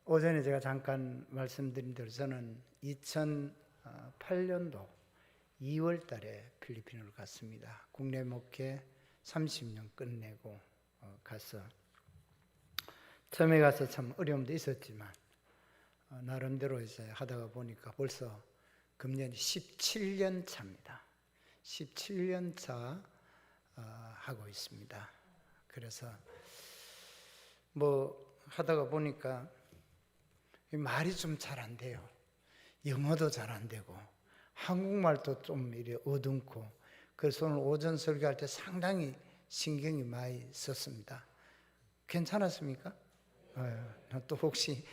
오전에 제가 잠깐 말씀드린 대로 저는 2008년도 2월 달에 필리핀으로 갔습니다. 국내 목회 30년 끝내고 가서 처음에 가서 참 어려움도 있었지만 나름대로 이제 하다가 보니까 벌써 금년이 17년 차입니다. 17년 차 하고 있습니다. 그래서 뭐 하다가 보니까 말이 좀 잘 안 돼요. 영어도 잘 안 되고 한국말도 좀 이래 어둡고, 그래서 오늘 오전 설교할 때 상당히 신경이 많이 썼습니다. 괜찮았습니까? 또 혹시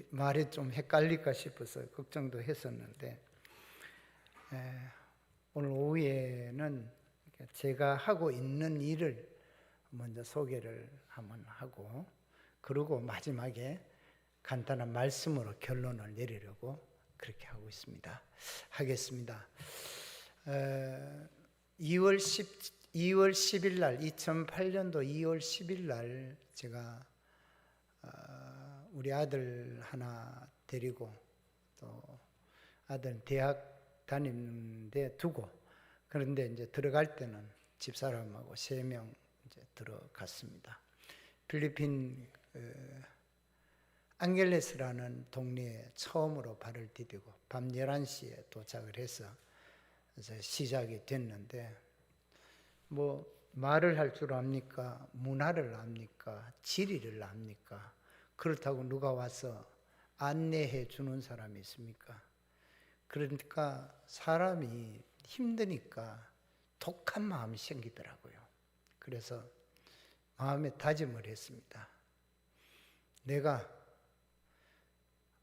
말이 좀 헷갈릴까 싶어서 걱정도 했었는데, 오늘 오후에는 제가 하고 있는 일을 먼저 소개를 한번 하고, 그리고 마지막에 간단한 말씀으로 결론을 내리려고 그렇게 하고 있습니다. 하겠습니다. 2월 10일 날, 2008년도 2월 10일 날 제가 우리 아들 하나 데리고, 또 아들 대학 다니는데 두고, 그런데 이제 들어갈 때는 집사람하고 3명 이제 들어갔습니다. 필리핀 앙겔레스라는 동네에 처음으로 발을 디디고 밤 11시에 도착을 해서 이제 시작이 됐는데, 뭐 말을 할 줄 압니까? 문화를 압니까? 지리를 압니까? 그렇다고 누가 와서 안내해 주는 사람이 있습니까? 그러니까 사람이 힘드니까 독한 마음이 생기더라고요. 그래서 마음에 다짐을 했습니다. 내가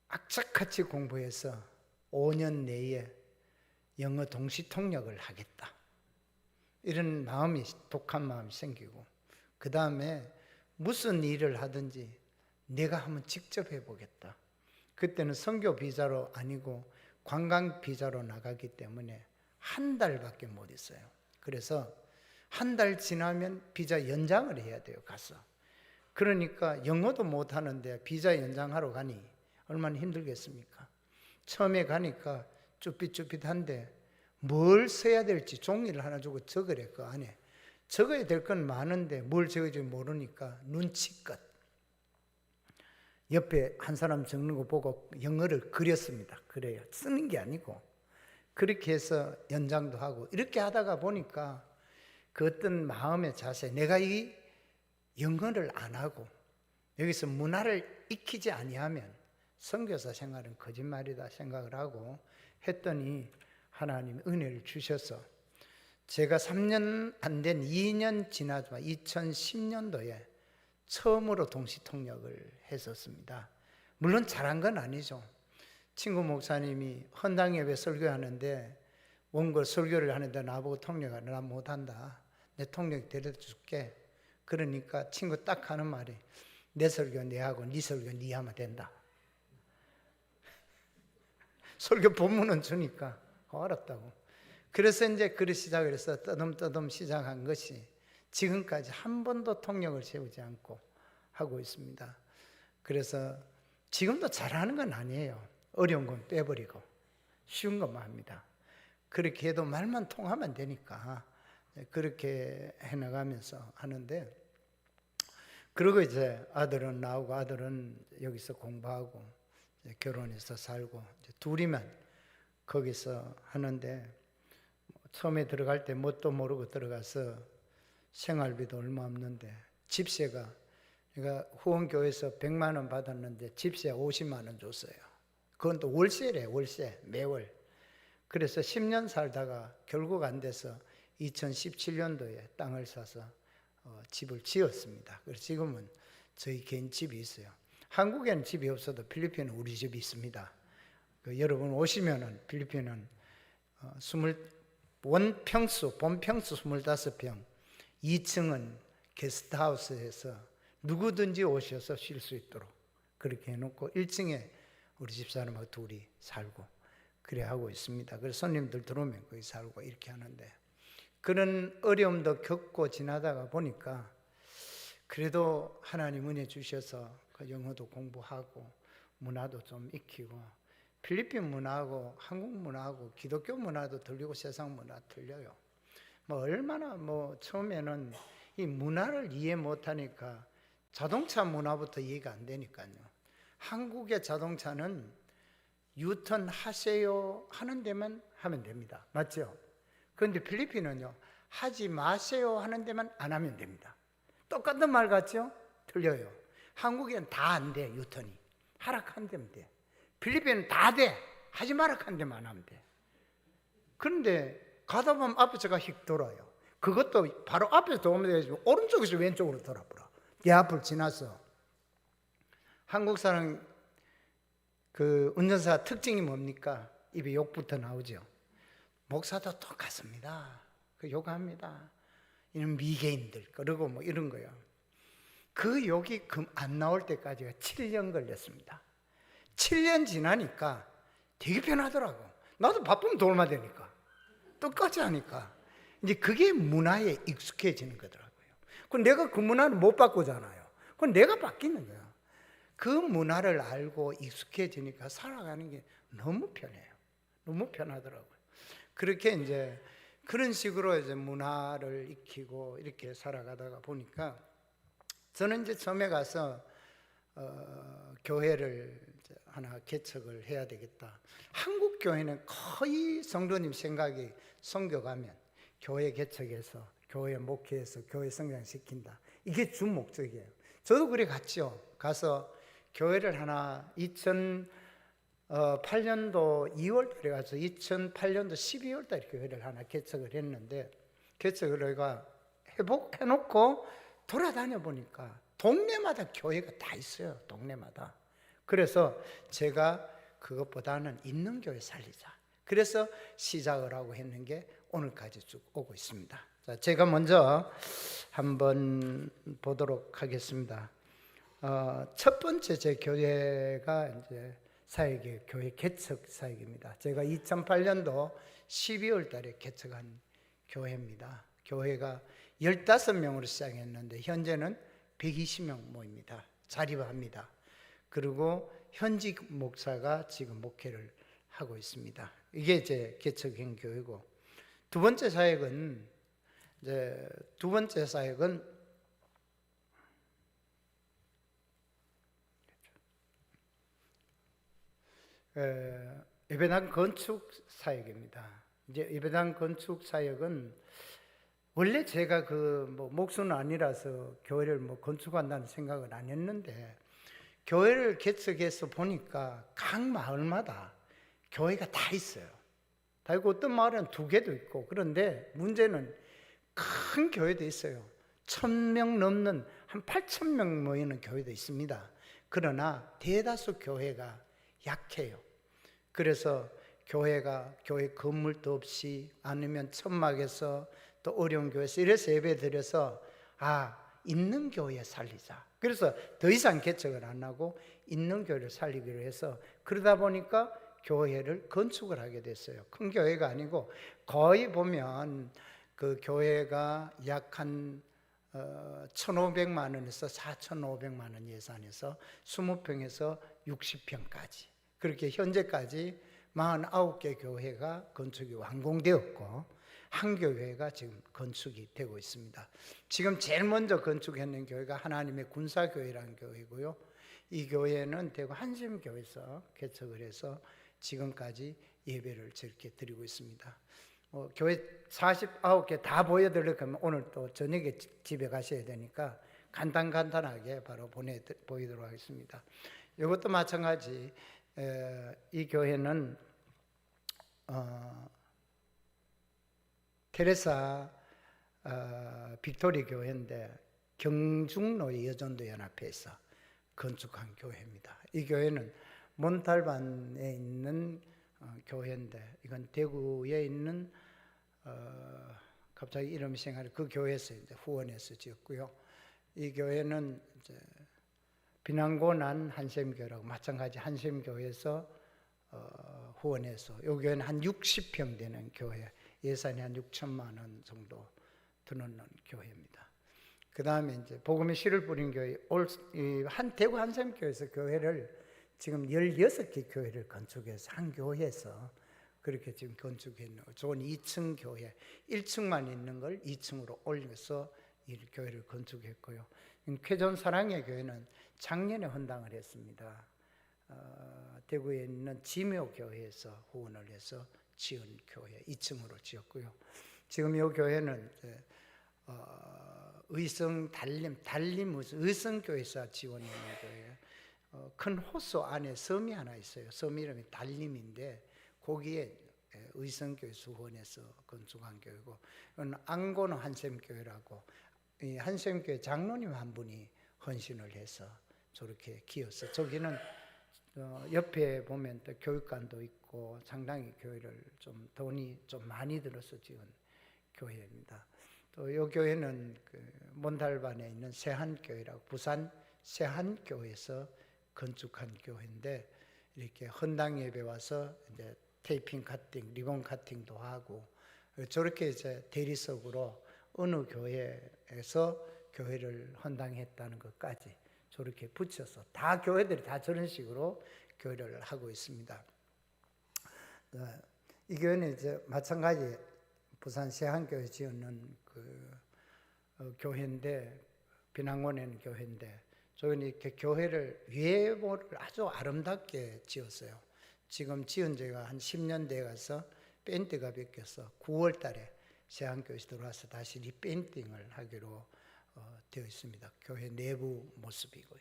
악착같이 공부해서 5년 내에 영어 동시 통역을 하겠다, 이런 마음이, 독한 마음이 생기고, 그 다음에 무슨 일을 하든지 내가 한번 직접 해보겠다. 그때는 선교 비자로 아니고 관광 비자로 나가기 때문에 한 달밖에 못 있어요. 그래서 한 달 지나면 비자 연장을 해야 돼요, 가서. 그러니까 영어도 못 하는데 비자 연장하러 가니 얼마나 힘들겠습니까? 처음에 가니까 쭈삣쭈삣한데 뭘 써야 될지 종이를 하나 주고 적으래. 그 안에 적어야 될 건 많은데 뭘 적을지 모르니까 눈치껏 옆에 한 사람 적는 거 보고 영어를 그렸습니다. 그래요. 쓰는 게 아니고. 그렇게 해서 연장도 하고, 이렇게 하다가 보니까 그 어떤 마음의 자세, 내가 이 영어를 안 하고 여기서 문화를 익히지 아니하면 선교사 생활은 거짓말이다 생각을 하고 했더니, 하나님이 은혜를 주셔서 제가 3년 안 된 2년 지나지만 2010년도에 처음으로 동시통역을 했었습니다. 물론 잘한 건 아니죠. 친구 목사님이 헌당예배 설교하는데 원고 설교를 하는데 나보고 통역하라. 나 못한다. 내 통역 데려다 줄게. 그러니까 친구 딱 하는 말이, 내 설교 내하고 네 설교 네 하면 된다. 설교 본문은 주니까 어렵다고. 그래서 이제 그리 시작을 해서 떠듬떠듬 시작한 것이 지금까지 한 번도 통역을 세우지 않고 하고 있습니다. 그래서 지금도 잘하는 건 아니에요. 어려운 건 빼버리고 쉬운 것만 합니다. 그렇게 해도 말만 통하면 되니까 그렇게 해나가면서 하는데, 그리고 이제 아들은 나오고, 아들은 여기서 공부하고 결혼해서 살고, 이제 둘이만 거기서 하는데, 처음에 들어갈 때 뭣도 모르고 들어가서 생활비도 얼마 없는데 집세가, 그러니까 후원교회에서 100만 원 받았는데 집세 50만 원 줬어요. 그건 또 월세래, 월세, 매월. 그래서 10년 살다가 결국 안 돼서 2017년도에 땅을 사서 집을 지었습니다. 그래서 지금은 저희 개인 집이 있어요. 한국에는 집이 없어도 필리핀은 우리 집이 있습니다. 여러분 오시면은 필리핀은 원평수, 본평수 25평, 2층은 게스트하우스에서 누구든지 오셔서 쉴 수 있도록 그렇게 해놓고 1층에 우리 집사람하고 둘이 살고 그래 하고 있습니다. 그래서 손님들 들어오면 거기 살고 이렇게 하는데, 그런 어려움도 겪고 지나다가 보니까 그래도 하나님 은혜 주셔서 영어도 공부하고 문화도 좀 익히고, 필리핀 문화하고 한국 문화하고 기독교 문화도 틀리고 세상 문화 틀려요. 얼마나 처음에는 이 문화를 이해 못하니까 자동차 문화부터 이해가 안 되니까요. 한국의 자동차는 유턴 하세요 하는 데만 하면 됩니다. 맞죠? 그런데 필리핀은요, 하지 마세요 하는 데만 안 하면 됩니다. 똑같은 말 같죠? 틀려요. 한국에는 다 안 돼, 유턴이. 하락한 데면 돼. 필리핀은 다 돼. 하지 마락한 데만 하면 돼. 그런데 가다 보면 앞에서가 휙 돌아요. 그것도 바로 앞에서 도움이 되지만 오른쪽에서 왼쪽으로 돌아버려. 내 앞을 지나서. 한국 사람 그 운전사 특징이 뭡니까? 입에 욕부터 나오죠. 목사도 똑같습니다. 그 욕합니다. 이런 미개인들 그러고 이런 거요. 그 욕이 안 나올 때까지가 7년 걸렸습니다. 7년 지나니까 되게 편하더라고. 나도 바쁘면 도움이 되니까 똑같이 하니까 이제 그게 문화에 익숙해지는 거더라고요. 그럼 내가 그 문화를 못 바꾸잖아요. 그럼 내가 바뀌는 거야. 그 문화를 알고 익숙해지니까 살아가는 게 너무 편해요. 너무 편하더라고요. 그렇게 이제 그런 식으로 이제 문화를 익히고 이렇게 살아가다가 보니까 저는 이제 처음에 가서 교회를 이제 하나 개척을 해야 되겠다. 한국 교회는 거의 성도님 생각이 선교 가면 교회 개척해서 교회 목회해서 교회 성장시킨다. 이게 주 목적이에요. 저도 그래 갔죠. 가서 교회를 하나 2008년도 2월 달에 가서 2008년도 12월 달에 교회를 하나 개척을 했는데, 개척을 해놓고 돌아다녀 보니까 동네마다 교회가 다 있어요. 동네마다. 그래서 제가 그것보다는 있는 교회 살리자. 그래서 시작을 하고 했는 게 오늘까지 쭉 오고 있습니다. 자, 제가 먼저 한번 보도록 하겠습니다. 첫 번째 제 교회가 이제 사역의 교회 개척 사역입니다. 제가 2008년도 12월 달에 개척한 교회입니다. 교회가 15명으로 시작했는데 현재는 120명 모입니다. 자립합니다. 그리고 현직 목사가 지금 목회를 하고 있습니다. 이게 제 개척한 교회고, 두 번째 사역은 예배당 건축 사역입니다. 이제 예배당 건축 사역은 원래 제가 목수는 아니라서 교회를 건축한다는 생각을 안 했는데, 교회를 개척해서 보니까 각 마을마다 교회가 다 있어요. 다 있고 어떤 마을은 2개도 있고, 그런데 문제는 큰 교회도 있어요. 1000명 넘는 한 8000명 모이는 교회도 있습니다. 그러나 대다수 교회가 약해요. 그래서 교회 건물도 없이, 아니면 천막에서 또 어려운 교회에서 이래서 예배 드려서 있는 교회 살리자. 그래서 더 이상 개척을 안 하고 있는 교회를 살리기로 해서, 그러다 보니까 교회를 건축을 하게 됐어요. 큰 교회가 아니고 거의 보면 그 교회가 약 한 1,500만 원에서 4,500만 원 예산에서 20평에서 60평까지, 그렇게 현재까지 49개 교회가 건축이 완공되었고, 한 교회가 지금 건축이 되고 있습니다. 지금 제일 먼저 건축했는 교회가 하나님의 군사교회라는 교회고요. 이 교회는 대구 한심교회에서 개척을 해서 지금까지 예배를 저렇게 드리고 있습니다. 교회 49개 다 보여드리려고 하면 오늘 또 저녁에 집에 가셔야 되니까 간단하게 바로 보이도록 하겠습니다. 이것도 마찬가지, 이 교회는 테레사 빅토리 교회인데 경중로의 여전도 연합회에서 건축한 교회입니다. 이 교회는 몬탈반에 있는 교회인데, 이건 대구에 있는 갑자기 이름이 생각나요. 그 교회에서 이제 후원해서 지었고요. 이 교회는 이제 비난고난 한샘교회라고 마찬가지 한샘교회에서 후원해서, 이 교회는 한 60평 되는 교회, 예산이 한 6천만 원 정도 드는 교회입니다. 그 다음에 이제 복음의 씨를 뿌린 교회, 대구 한샘교회에서 교회를 지금 16개 교회를 건축해서 한 교회에서 그렇게 지금 건축했는 좋은 2층 교회, 1층만 있는 걸 2층으로 올려서 이 교회를 건축했고요. 쾌전 사랑의 교회는 작년에 헌당을 했습니다. 대구에 있는 지묘 교회에서 후원을 해서 지은 교회 2층으로 지었고요. 지금 이 교회는 의성교회에서 지원해 있는 교회예요. 큰 호수 안에 섬이 하나 있어요. 섬 이름이 달림인데 거기에 의성교회에서 후원해서 건축한 교회고, 안고는 한샘교회라고 이 한샘교회 장로님 한 분이 헌신을 해서 저렇게 기어서, 저기는 옆에 보면 또 교육관도 있고 상당히 교회를 좀 돈이 좀 많이 들어서 지은 교회입니다. 또 이 교회는 몬달반에 있는 세한교회라고 부산 세한교회에서 건축한 교회인데, 이렇게 헌당 예배 와서 이제 테이핑 카팅, 리본 카팅도 하고 저렇게 이제 대리석으로 어느 교회에서 교회를 헌당했다는 것까지 저렇게 붙여서 다 교회들이 다 저런 식으로 교회를 하고 있습니다. 이 교회는 이제 마찬가지 부산 세한교회 지었는 교회인데, 비난원에는 교회인데, 저는 이렇게 교회를 외모를 아주 아름답게 지었어요. 지금 지은 지가 한 10년 돼 가서 페인트가 벗겨서 9월 달에 세한교회에서 들어와서 다시 리페인팅을 하기로 되어 있습니다. 교회 내부 모습이고요.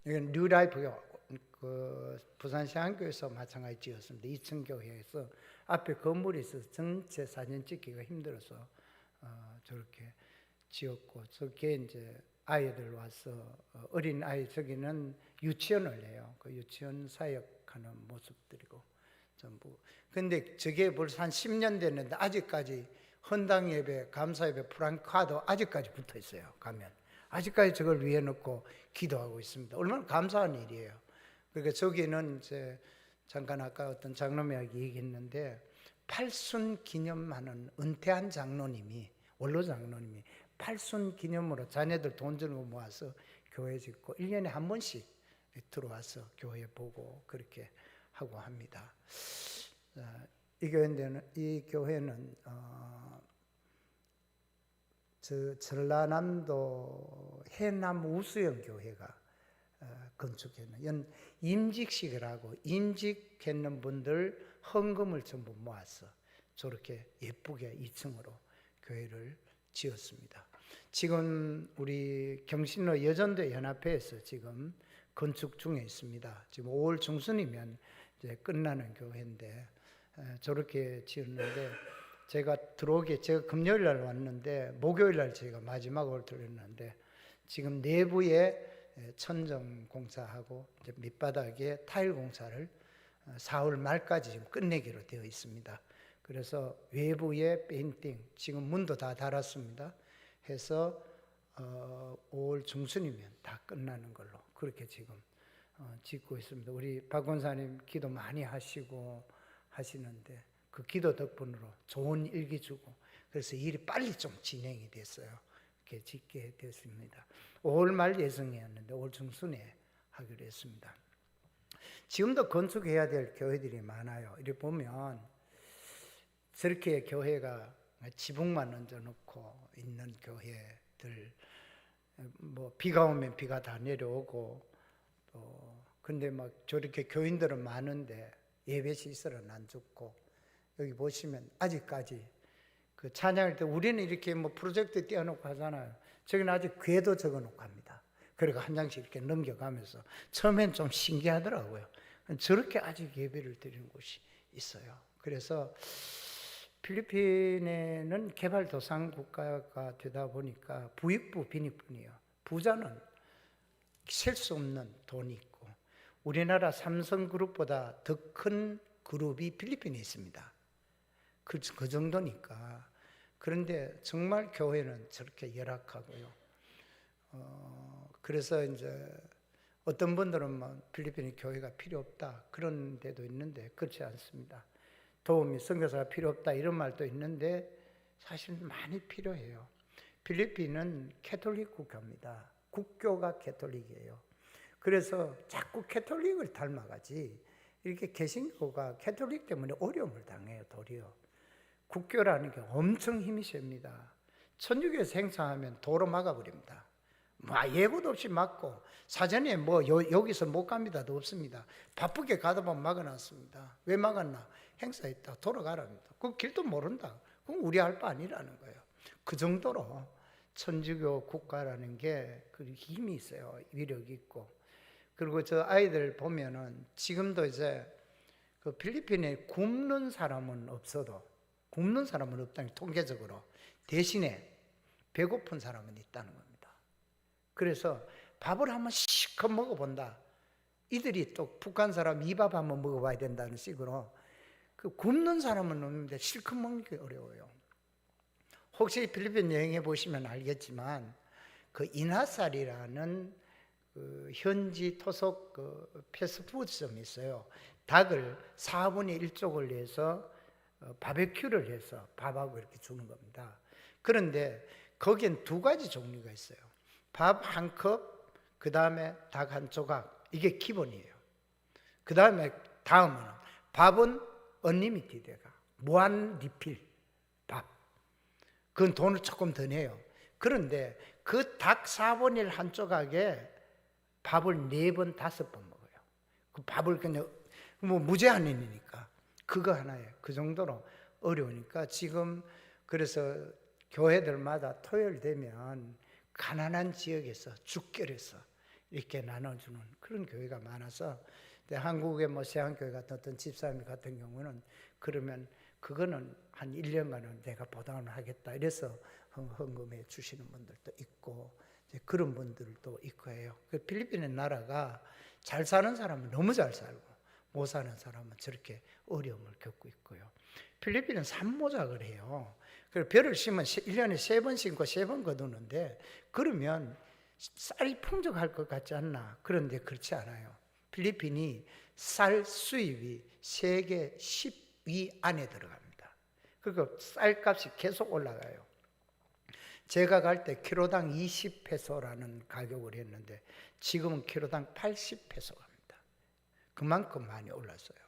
이건 뉴라이프요. 부산 세한교회에서 마찬가지 지었습니다. 2층 교회에서 앞에 건물이 있어서 전체 사진 찍기가 힘들어서 저렇게 지었고, 저게 이제 아이들 와서 어린 아이, 저기는 유치원을 해요. 그 유치원 사역하는 모습들이고 전부. 근데 저게 벌써 한 10년 됐는데 아직까지 헌당 예배, 감사 예배 프랑카도 아직까지 붙어 있어요. 가면 아직까지 저걸 위에 놓고 기도하고 있습니다. 얼마나 감사한 일이에요. 그러니까 저기는 이제 잠깐 아까 어떤 장로님이 얘기했는데, 팔순 기념하는 은퇴한 장로님이, 원로 장로님이 팔순 기념으로 자녀들 돈 주는 거 모아서 교회 짓고 1년에 한 번씩 들어와서 교회 보고 그렇게 하고 합니다. 이 교회는 전라남도 해남 우수영 교회가 건축했는 임직식이라고, 임직했는 분들 헌금을 전부 모아서 저렇게 예쁘게 2층으로 교회를 지었습니다. 지금 우리 경신로 여전도 연합회에서 지금 건축 중에 있습니다. 지금 5월 중순이면 이제 끝나는 교회인데 저렇게 지었는데, 제가 금요일 날 왔는데 목요일 날 제가 마지막으로 들었는데, 지금 내부에 천정 공사하고 이제 밑바닥에 타일 공사를 4월 말까지 지금 끝내기로 되어 있습니다. 그래서 외부에 페인팅, 지금 문도 다 달았습니다. 해서 5월 중순이면 다 끝나는 걸로 그렇게 지금 짓고 있습니다. 우리 박 권사님 기도 많이 하시고 하시는데 그 기도 덕분으로 좋은 일기 주고, 그래서 일이 빨리 좀 진행이 됐어요. 이렇게 짓게 됐습니다. 5월 말 예정이었는데 5월 중순에 하기로 했습니다. 지금도 건축해야 될 교회들이 많아요. 이렇게 보면 저렇게 교회가 지붕만 얹어놓고 있는 교회들, 뭐 비가 오면 비가 다 내려오고, 근데 막 저렇게 교인들은 많은데 예배 시설은 안 좋고, 여기 보시면 아직까지 그 찬양할 때 우리는 이렇게 뭐 프로젝트 띄워놓고 하잖아요. 저기는 아직 궤도 적어놓고 합니다. 그리고 한 장씩 이렇게 넘겨가면서 처음엔 좀 신기하더라고요. 저렇게 아직 예배를 드리는 곳이 있어요. 그래서 필리핀에는 개발도상 국가가 되다 보니까 부익부 빈익분이에요. 부자는 셀 수 없는 돈이 있고, 우리나라 삼성그룹보다 더 큰 그룹이 필리핀에 있습니다. 그 정도니까. 그런데 정말 교회는 저렇게 열악하고요. 그래서 이제 어떤 분들은 뭐 필리핀에 교회가 필요 없다 그런 데도 있는데, 그렇지 않습니다. 도움이 선교사가 필요 없다 이런 말도 있는데 사실 많이 필요해요. 필리핀은 캐톨릭 국가입니다. 국교가 캐톨릭이에요. 그래서 자꾸 캐톨릭을 닮아가지 이렇게 개신교가 캐톨릭 때문에 어려움을 당해요. 도리어 국교라는 게 엄청 힘이 셉니다. 천주교에서 행사하면 도로 막아버립니다. 예고도 없이 막고 사전에 여기서 못 갑니다도 없습니다. 바쁘게 가다 보면 막아놨습니다. 왜 막았나? 행사했다 돌아가랍니다. 그 길도 모른다. 그건 우리 할 바 아니라는 거예요. 그 정도로 천주교 국가라는 게 그 힘이 있어요. 위력이 있고. 그리고 저 아이들 보면은 지금도 이제 그 필리핀에 굶는 사람은 없어도, 굶는 사람은 없다는 통계적으로, 대신에 배고픈 사람은 있다는 겁니다. 그래서 밥을 한번 실컷 먹어본다. 이들이 또 북한 사람 이 밥 한번 먹어봐야 된다는 식으로 그 굶는 사람은 없는데 실컷 먹는 게 어려워요. 혹시 필리핀 여행해 보시면 알겠지만 그 이나살이라는 그 현지 토속 그 패스트푸드점이 있어요. 닭을 4분의 1쪽을 내서 바베큐를 해서 밥하고 이렇게 주는 겁니다. 그런데 거기엔 두 가지 종류가 있어요. 밥 한 컵, 그 다음에 닭 한 조각. 이게 기본이에요. 그 다음에 다음은 밥은 언리미티드가 무한 리필 밥. 그건 돈을 조금 더 내요. 그런데 그 닭 4분의 1 한 조각에 밥을 4번, 5번 먹어요. 그 밥을 그냥 무제한이니까 그거 하나예요. 그 정도로 어려우니까 지금 그래서 교회들마다 토요일 되면 가난한 지역에서 죽결해서 이렇게 나눠주는 그런 교회가 많아서 한국의 세안교회 같은 어떤 집사님 같은 경우는 그러면 그거는 한 1년간은 내가 보답을 하겠다 이래서 헌금해 주시는 분들도 있고 그런 분들도 있고 해요. 필리핀의 나라가 잘 사는 사람은 너무 잘 살고 못 사는 사람은 저렇게 어려움을 겪고 있고요. 필리핀은 산모작을 해요. 그래서 벼를 심으면 1년에 3번 심고 3번 거두는데 그러면 쌀이 풍족할 것 같지 않나? 그런데 그렇지 않아요. 필리핀이 쌀 수입이 세계 10위 안에 들어갑니다. 그리고 쌀값이 계속 올라가요. 제가 갈 때 키로당 20페소라는 가격을 했는데 지금은 키로당 80페소 갑니다. 그만큼 많이 올랐어요.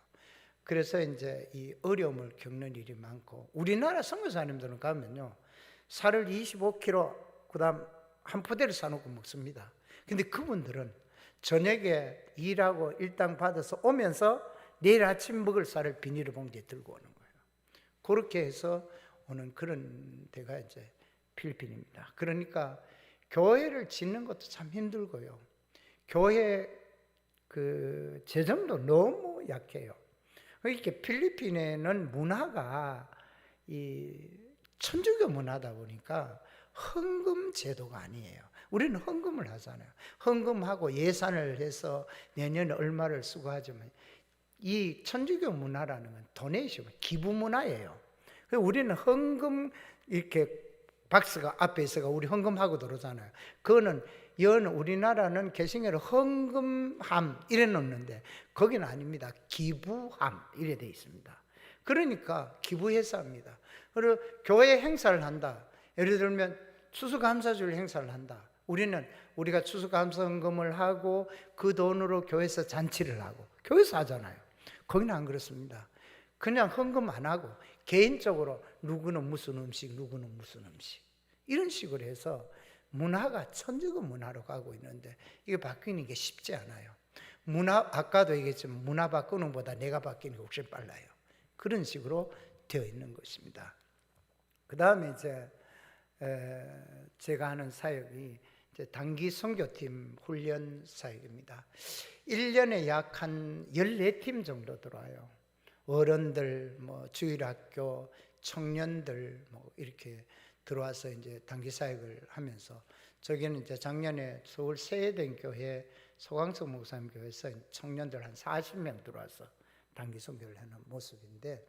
그래서 이제 이 어려움을 겪는 일이 많고 우리나라 선교사님들은 가면요 쌀을 25kg 그다음 한 포대를 사놓고 먹습니다. 근데 그분들은 저녁에 일하고 일당 받아서 오면서 내일 아침 먹을 쌀을 비닐 봉지에 들고 오는 거예요. 그렇게 해서 오는 그런 데가 이제 필리핀입니다. 그러니까 교회를 짓는 것도 참 힘들고요. 교회 그 재정도 너무 약해요. 이렇게 필리핀에는 문화가 이 천주교 문화다 보니까 헌금 제도가 아니에요. 우리는 헌금을 하잖아요. 헌금하고 예산을 해서 내년에 얼마를 쓰고 하지만 이 천주교 문화라는 건 도네이션, 기부 문화예요. 우리는 헌금 이렇게 박스가 앞에 있어가 우리 헌금하고 들어오잖아요. 그거는 우리나라는 개신교는 헌금함 이래 놓는데 거기는 아닙니다. 기부함 이래 돼 있습니다. 그러니까 기부해서 합니다. 그리고 교회 행사를 한다. 예를 들면 추수감사절 행사를 한다. 우리가 추수감사헌금을 하고 그 돈으로 교회에서 잔치를 하고 교회에서 하잖아요. 거기는 안 그렇습니다. 그냥 헌금 안 하고 개인적으로 누구는 무슨 음식, 누구는 무슨 음식 이런 식으로 해서 문화가 천주교 문화로 가고 있는데 이게 바뀌는 게 쉽지 않아요. 아까도 얘기했지만 문화 바꾸는 것보다 내가 바뀌는 게 훨씬 빨라요. 그런 식으로 되어 있는 것입니다. 그 다음에 이제 제가 하는 사역이 이제 단기 선교팀 훈련 사역입니다. 1년에 약 한 14팀 정도 들어와요. 어른들, 주일학교, 청년들 이렇게 들어와서 이제 단기 사역을 하면서 저기는 이제 작년에 서울 세해den교회 소강석 목사님 교회에서 청년들 한 40명 들어와서 단기 선교를 하는 모습인데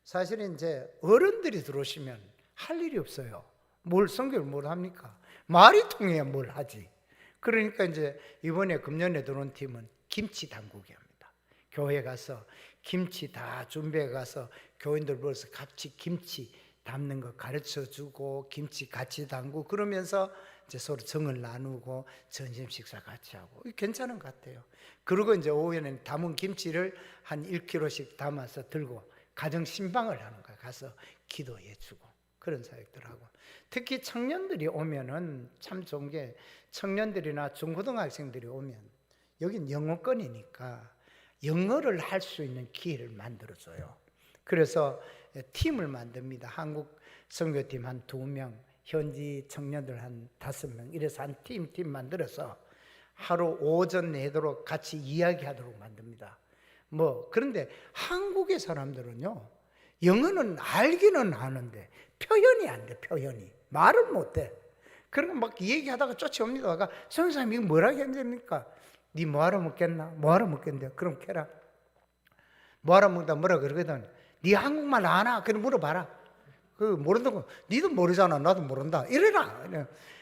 사실은 이제 어른들이 들어오시면 할 일이 없어요. 선교를 뭘 합니까? 말이 통해야 뭘 하지. 그러니까 이제 이번에 금년에 들어온 팀은 김치 담그기 합니다. 교회 가서 김치 다 준비해 가서 교인들 불러서 같이 김치 담는 거 가르쳐 주고 김치 같이 담고 그러면서 이제 서로 정을 나누고 점심 식사 같이 하고 괜찮은 것 같아요. 그리고 이제 오후에는 담은 김치를 한 1kg씩 담아서 들고 가정 신방을 하는 거예요. 가서 기도해 주고 그런 사역들 하고. 특히 청년들이 오면은 참 좋은 게 청년들이나 중고등학생들이 오면 여긴 영어권이니까 영어를 할 수 있는 기회를 만들어줘요. 그래서 팀을 만듭니다. 한국 선교팀 한 2명, 현지 청년들 한 5명 이래서 한 팀 만들어서 하루 오전 내도록 같이 이야기하도록 만듭니다. 그런데 한국의 사람들은요, 영어는 알기는 아는데 표현이 안 돼. 표현이 말을 못해. 그러니까 막 얘기하다가 쫓아옵니다. 선생님 이거 뭐라고 해야 됩니까? 니 뭐하러 먹겠나? 뭐하러 먹겠는데? 그럼 캐라. 뭐하러 먹다 뭐라 그러거든. 니 한국말 아나? 그럼 물어봐라. 그 모른다고. 니도 모르잖아. 나도 모른다. 이래라.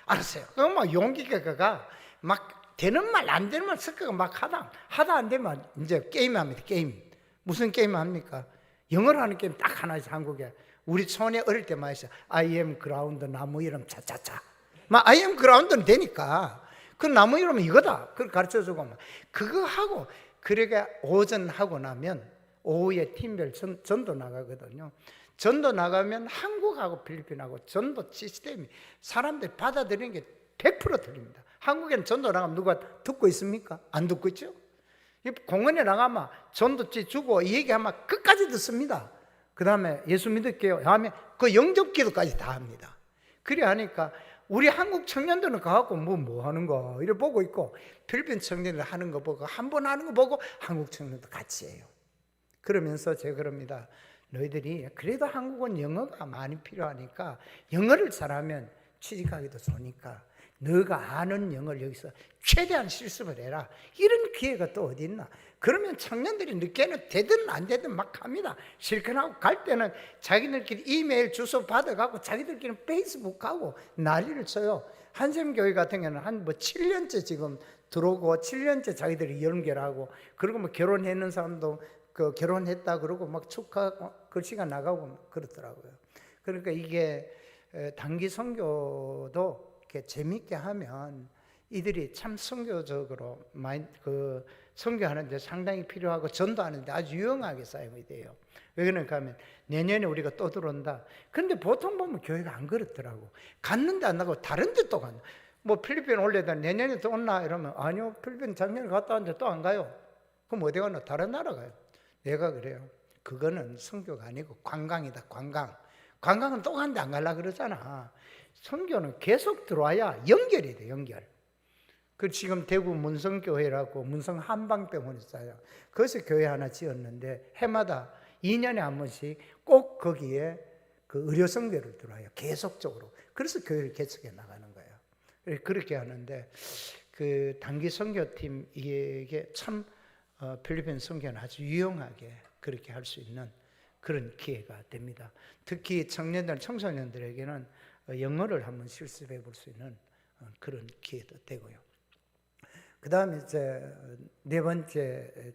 알았어요. 그럼 막 용기가 막 되는 말 안 되는 말 섞어가 막 하다 안 되면 이제 게임합니다. 게임. 무슨 게임 합니까? 영어로 하는 게임 딱 하나 있어. 한국에. 우리 촌에 어릴 때 많이 있어요. I am ground 나무 이름 차차차. 막 I am ground는 되니까 그 나무 이름은 이거다. 그걸 가르쳐주고 그거 하고 그러게 오전 하고 나면 오후에 팀별 전도 나가거든요. 전도 나가면 한국하고 필리핀하고 전도 시스템이 사람들이 받아들이는 게 100% 틀립니다. 한국에는 전도 나가면 누가 듣고 있습니까? 안 듣고 있죠? 공원에 나가면 전도지 주고 얘기하면 끝까지 듣습니다. 그 다음에 예수 믿을게요 하면 그 영접 기도까지 다 합니다. 그래 하니까 우리 한국 청년들은 가갖고 뭐 하는가 이래 보고 있고 필리핀 청년들 하는 거 보고 한 번 하는 거 보고 한국 청년도 같이 해요. 그러면서 제가 그럽니다. 너희들이 그래도 한국은 영어가 많이 필요하니까 영어를 잘하면 취직하기도 좋으니까 너가 아는 영어를 여기서 최대한 실습을 해라. 이런 기회가 또 어디 있나. 그러면 청년들이 늦게는 되든 안 되든 막 합니다. 실컷 하고 갈 때는 자기들끼리 이메일 주소 받아가고 자기들끼리 페이스북 하고 난리를 쳐요. 한샘교회 같은 경우는 한 7년째 지금 들어오고 7년째 자기들이 연결하고 그리고 결혼했는 사람도 그 결혼했다 그러고 막 축하 글씨가 나가고 그렇더라고요. 그러니까 이게 단기 선교도 이렇게 재밌게 하면 이들이 참 선교적으로 많이 선교하는데 상당히 필요하고 전도하는데 아주 유용하게 사용이 돼요. 왜 그러니까 하면 내년에 우리가 또 들어온다. 그런데 보통 보면 교회가 안 그렇더라고. 갔는데 안 나가고 다른 데 또 간다. 필리핀 올래다 내년에 또 온나 이러면 아니요 필리핀 작년에 갔다 왔는데 또 안 가요. 그럼 어디 가나? 다른 나라 가요. 내가 그래요. 그거는 선교가 아니고 관광이다. 관광은 또 가는데 안 가려고 그러잖아. 선교는 계속 들어와야 연결이 돼. 연결. 그 지금 대구 문성교회라고 문성 한방병원 있어요. 거기서 교회 하나 지었는데 해마다 2년에 한 번씩 꼭 거기에 그 의료 선교를 들어와요. 계속적으로. 그래서 교회를 개척해 나가는 거예요. 그렇게 하는데 그 단기 선교팀 이게 참 필리핀 선교는 아주 유용하게 그렇게 할 수 있는 그런 기회가 됩니다. 특히 청년들, 청소년들에게는 영어를 한번 실습해 볼 수 있는 그런 기회도 되고요. 그 다음에 이제 네 번째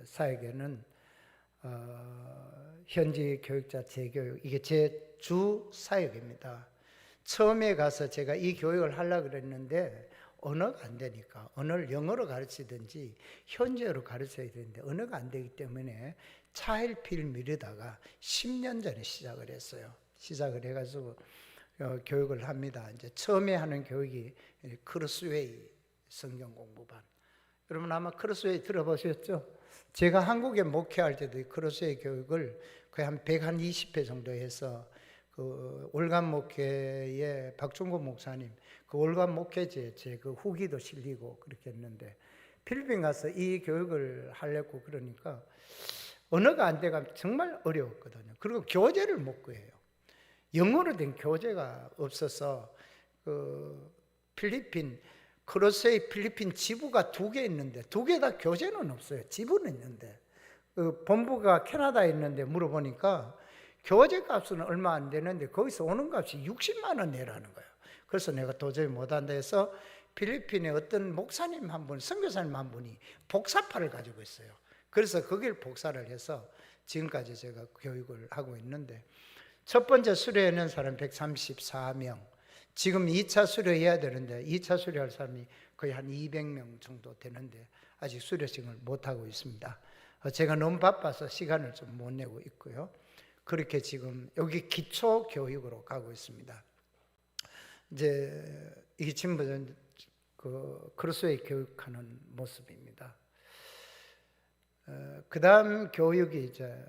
사역에는 현지 교육자 재교육, 이게 제 주 사역입니다. 처음에 가서 제가 이 교육을 하려고 그랬는데 언어가 안 되니까 언어를 영어로 가르치든지 현지어로 가르쳐야 되는데 언어가 안 되기 때문에 차일피일 미루다가 10년 전에 시작을 했어요. 시작을 해가지고 교육을 합니다. 이제 처음에 하는 교육이 크로스웨이 성경 공부반. 여러분 아마 크로스웨이 들어보셨죠? 제가 한국에 목회할 때도 이 크로스웨이 교육을 거의 한 120회 정도 해서 그 올간 목회의 박종구 목사님 그 올간 목회지에 제 그 후기도 실리고 그렇게 했는데 필리핀 가서 이 교육을 하려고 그러니까 언어가 안 돼가 정말 어려웠거든요. 그리고 교재를 못 구해요. 영어로 된 교재가 없어서 그 필리핀 크로스웨이 필리핀 지부가 2개 있는데 2개 다 교재는 없어요. 지부는 있는데 그 본부가 캐나다에 있는데 물어보니까 교재 값은 얼마 안 되는데 거기서 오는 값이 60만 원 내라는 거예요. 그래서 내가 도저히 못한다 해서 필리핀의 어떤 목사님 한 분, 선교사님 한 분이 복사파를 가지고 있어요. 그래서 거기를 복사를 해서 지금까지 제가 교육을 하고 있는데 첫 번째 수료하는 사람 134명. 지금 2차 수료해야 되는데 2차 수료할 사람이 거의 한 200명 정도 되는데 아직 수료식을 못하고 있습니다. 제가 너무 바빠서 시간을 좀 못 내고 있고요. 그렇게 지금 여기 기초 교육으로 가고 있습니다. 이제 이게 전부 그 크루스웨이 교육하는 모습입니다. 그 다음 교육이 이제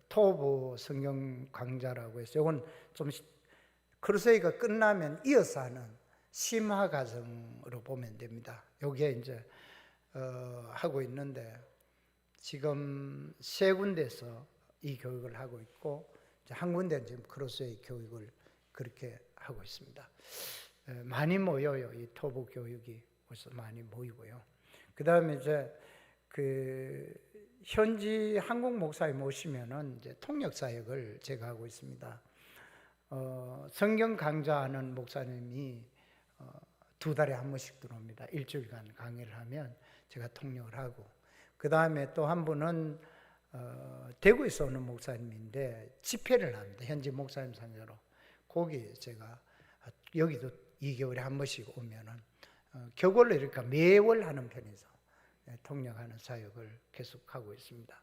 토부 성경 강좌라고 해서 이건 좀 크루세이가 끝나면 이어서 하는 심화 과정으로 보면 됩니다. 여기에 이제 하고 있는데 지금 세 군데에서 이 교육을 하고 있고 이제 한 군데는 지금 크루세이 교육을 그렇게 하고 있습니다. 많이 모여요. 이 토부 교육이 벌써 많이 모이고요. 그 다음에 이제 그 현지 한국 목사님 오시면은 이제 통역 사역을 제가 하고 있습니다. 성경 강좌하는 목사님이 2달에 한 번씩 들어옵니다. 일주일간 강의를 하면 제가 통역을 하고, 그 다음에 또 한 분은 대구에서 오는 목사님인데 집회를 합니다. 현지 목사님 상대로. 거기 제가 여기도 2개월에 한 번씩 오면은 교걸로 이렇게 매월 하는 편이죠. 통역하는 사역을 계속하고 있습니다.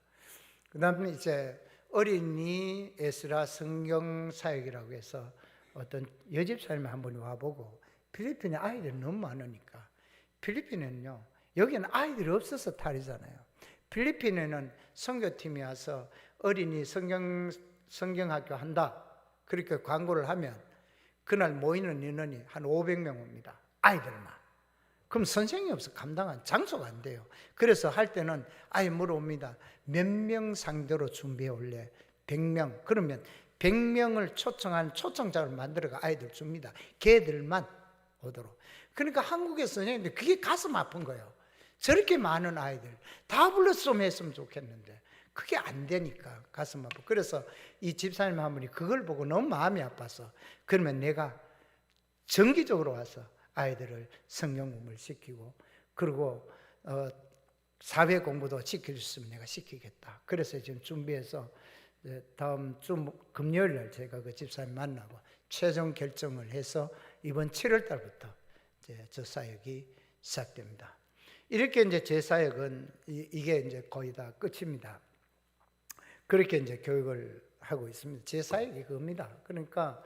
그 다음에 이제 어린이 에스라 성경 사역이라고 해서 어떤 여집사님이 한 분이 와보고 필리핀에 아이들이 너무 많으니까, 필리핀에는요 여기는 아이들이 없어서 탈이잖아요. 필리핀에는 선교팀이 와서 어린이 성경학교 한다 그렇게 광고를 하면 그날 모이는 인원이 한 500명 옵니다. 아이들만. 그럼 선생님이 없어 감당한 장소가 안 돼요. 그래서 할 때는 아예 물어봅니다. 몇 명 상대로 준비해 올래? 100명. 그러면 100명을 초청한 초청자를 만들어가 아이들 줍니다. 걔들만 오도록. 그러니까 한국의 선생님들 그게 가슴 아픈 거예요. 저렇게 많은 아이들 다 불렀으면 했으면 좋겠는데 그게 안 되니까 가슴 아프고. 그래서 이 집사님 한 분이 그걸 보고 너무 마음이 아파서 그러면 내가 정기적으로 와서 아이들을 성경 공부를 시키고 그리고 사회 공부도 시킬 수 있으면 내가 시키겠다. 그래서 지금 준비해서 다음 주 금요일 날 제가 그 집사님 만나고 최종 결정을 해서 이번 7월 달부터 이제 저 사역이 시작됩니다. 이렇게 이제 제 사역은 이게 이제 거의 다 끝입니다. 그렇게 이제 교육을 하고 있습니다. 제 사역이 그겁니다. 그러니까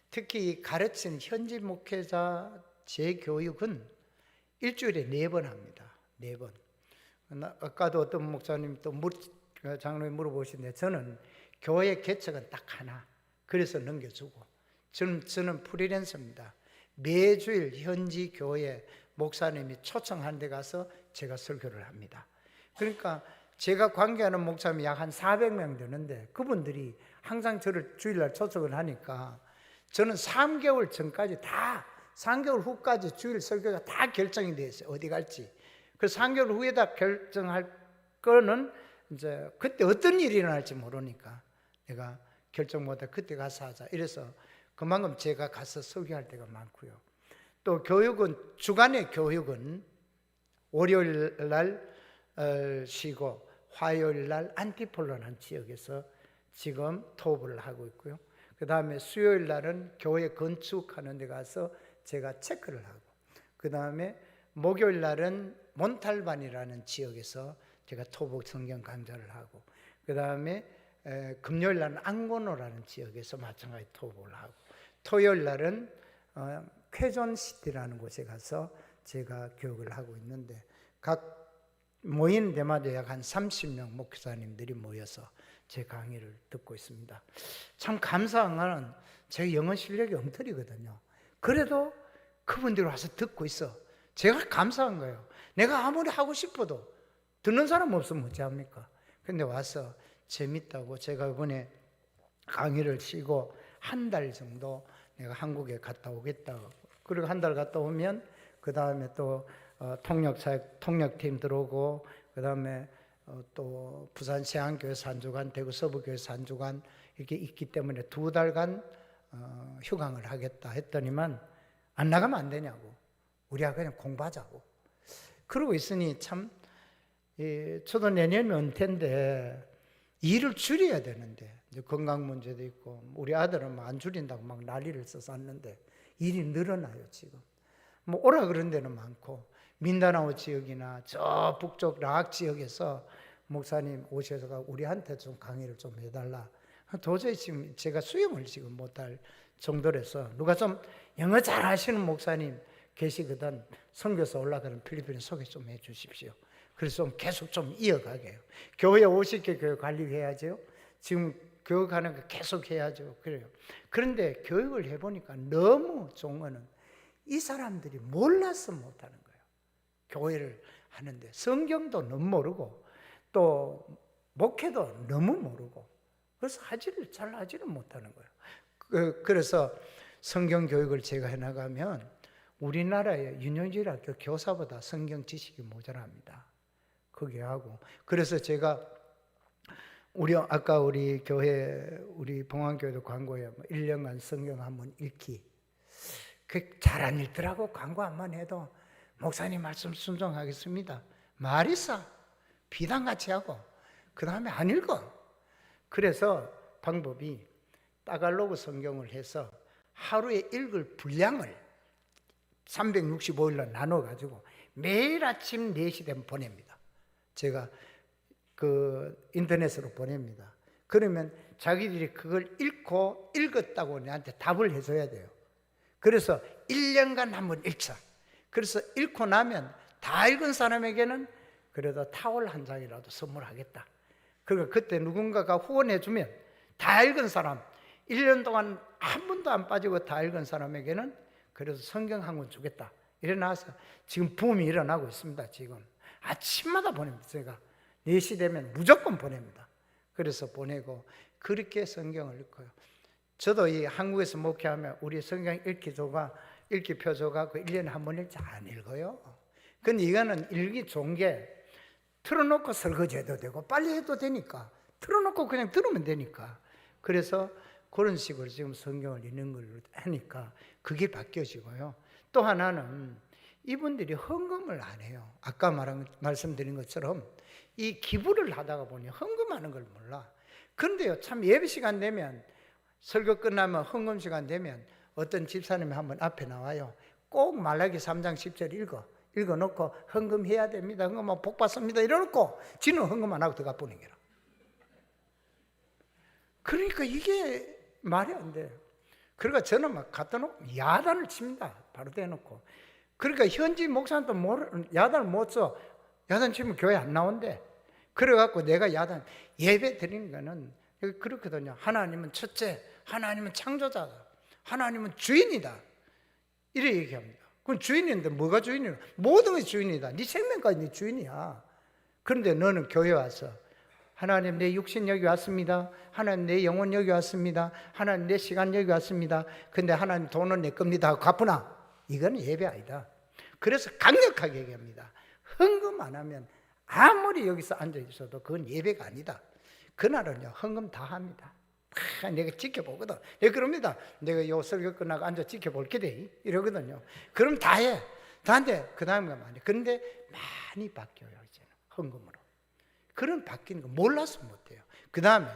특히 가르치는 현지 목회자 제 교육은 일주일에 4번 합니다. 4번. 아까도 어떤 목사님 또 장로님 물어보시는데 저는 교회 개척은 딱 하나. 그래서 넘겨주고 저는 프리랜서입니다. 매주일 현지 교회 목사님이 초청한 데 가서 제가 설교를 합니다. 그러니까 제가 관계하는 목사님이 약 한 400명 되는데 그분들이 항상 저를 주일날 초청을 하니까 저는 3개월 전까지 다 3개월 후까지 주일 설교가 다 결정이 되어 있어요. 어디 갈지. 그래서 3개월 후에다 결정할 거는 이제 그때 어떤 일이 일어날지 모르니까 내가 결정 못해 그때 가서 하자. 이래서 그만큼 제가 가서 설교할 때가 많고요. 또 교육은 주간의 교육은 월요일 날 쉬고 화요일 날 안티폴로라는 지역에서 지금 토업을 하고 있고요. 그 다음에 수요일 날은 교회 건축하는 데 가서 제가 체크를 하고, 그 다음에 목요일 날은 몬탈반이라는 지역에서 제가 토복 성경 강좌를 하고, 그 다음에 금요일 날은 앙고노라는 지역에서 마찬가지 토복을 하고, 토요일 날은 쾌존시티라는 곳에 가서 제가 교육을 하고 있는데 각 모이는 데마다 약 한 30명 목사님들이 모여서 제 강의를 듣고 있습니다. 참 감사한 것은 제 영어 실력이 엉터리거든요. 그래도 그분들이 와서 듣고 있어. 제가 감사한 거예요. 내가 아무리 하고 싶어도 듣는 사람 없으면 어찌합니까? 근데 와서 재밌다고 제가 이번에 강의를 쉬고 한 달 정도 내가 한국에 갔다 오겠다고. 그리고 한 달 갔다 오면 그 다음에 또 통역팀 들어오고 그 다음에 또 부산 세안교회에서 한 주간, 대구 서부교회에서 한 주간 이렇게 있기 때문에 2달간 휴강을 하겠다 했더니만 안 나가면 안 되냐고. 우리가 그냥 공부하자고. 그러고 있으니 참 저도 내년 은퇴인데 일을 줄여야 되는데 이제 건강 문제도 있고 우리 아들은 뭐 안 줄인다고 막 난리를 써놨는데 일이 늘어나요 지금. 뭐 오라 그런 데는 많고 민다나오 지역이나 저 북쪽 락 지역에서 목사님 오셔서 우리한테 좀 강의를 좀 해달라. 도저히 지금 제가 수용을 지금 못할 정도라서 누가 좀 영어 잘하시는 목사님 계시거든 선교사 올라가는 필리핀에 소개 좀 해주십시오. 그래서 좀 계속 좀 이어가게 해요. 교회 50개 교회 관리해야죠. 지금 교육하는 거 계속 해야죠. 그래요. 그런데 교육을 해보니까 너무 좋은 거는 이 사람들이 몰라서 못하는 거예요. 교회를 하는데 성경도 너무 모르고 또 목회도 너무 모르고 그래서 잘 하지를 못하는 거예요. 그래서 성경 교육을 제가 해나가면 우리나라의 윤영진학교 교사보다 성경 지식이 모자랍니다. 그게 하고 그래서 제가 아까 우리 교회 우리 봉안교회도 광고에 1년간 성경 한번 읽기 그 잘 안 읽더라고. 광고 한번 해도 목사님 말씀 순종하겠습니다. 말이 싸 비단같이 하고 그 다음에 안 읽어. 그래서 방법이 따갈로그 성경을 해서 하루에 읽을 분량을 365일로 나눠가지고 매일 아침 4시 되면 보냅니다. 제가 그 인터넷으로 보냅니다. 그러면 자기들이 그걸 읽었다고 내한테 답을 해줘야 돼요. 그래서 1년간 한번 읽자. 그래서 읽고 나면 다 읽은 사람에게는 그래도 타월 한 장이라도 선물하겠다. 그러니까 그때 누군가가 후원해주면 다 읽은 사람 1년 동안 한 번도 안 빠지고 다 읽은 사람에게는 그래서 성경 한 권 주겠다. 일어나서 지금 붐이 일어나고 있습니다. 지금 아침마다 보냅니다. 제가 4시 되면 무조건 보냅니다. 그래서 보내고 그렇게 성경을 읽고요. 저도 이 한국에서 목회하면 우리 성경 읽기 표조가 그 1년에 한 번 읽지 안 읽어요. 근데 이거는 읽기 좋은 게 틀어놓고 설거지해도 되고 빨리 해도 되니까 틀어놓고 그냥 들으면 되니까 그래서 그런 식으로 지금 성경을 읽는 걸 하니까 그게 바뀌어지고요. 또 하나는 이분들이 헌금을 안 해요. 아까 말씀드린 것처럼 이 기부를 하다가 보니 헌금하는 걸 몰라. 그런데요 참 예배 시간 되면 설교 끝나면 헌금 시간 되면 어떤 집사님이 한번 앞에 나와요. 꼭 말라기 3장 10절 읽어놓고 헌금해야 됩니다. 헌금하면 복 받습니다. 이러놓고 지는 헌금 안 하고 들어가 보는 게라. 그러니까 이게 말이 안 돼요. 그러니까 저는 막 갖다 놓고 야단을 칩니다. 바로 대놓고. 그러니까 현지 목사님도 야단을 못 쳐. 야단 치면 교회 안 나온대. 그래갖고 내가 예배 드리는 거는 그렇거든요. 하나님은 첫째, 하나님은 창조자다. 하나님은 주인이다. 이래 얘기합니다. 그럼 주인인데 뭐가 주인이야? 모든 게 주인이다. 네 생명까지 네 주인이야. 그런데 너는 교회 와서 하나님 내 육신 여기 왔습니다. 하나님 내 영혼 여기 왔습니다. 하나님 내 시간 여기 왔습니다. 근데 하나님 돈은 내 겁니다 하고 갚으나 이거는 예배 아니다. 그래서 강력하게 얘기합니다. 헌금 안 하면 아무리 여기서 앉아 있어도 그건 예배가 아니다. 그날은요 헌금 다 합니다. 다 내가 지켜보거든. 내가 그럽니다. 내가 요 설교 끝나고 앉아 지켜볼게 돼 이러거든요. 그럼 다 해. 다 한데 그 다음에 많이. 그런데 많이 바뀌어요 이제는 헌금으로. 그런 바뀌는 거 몰라서 못해요. 그 다음에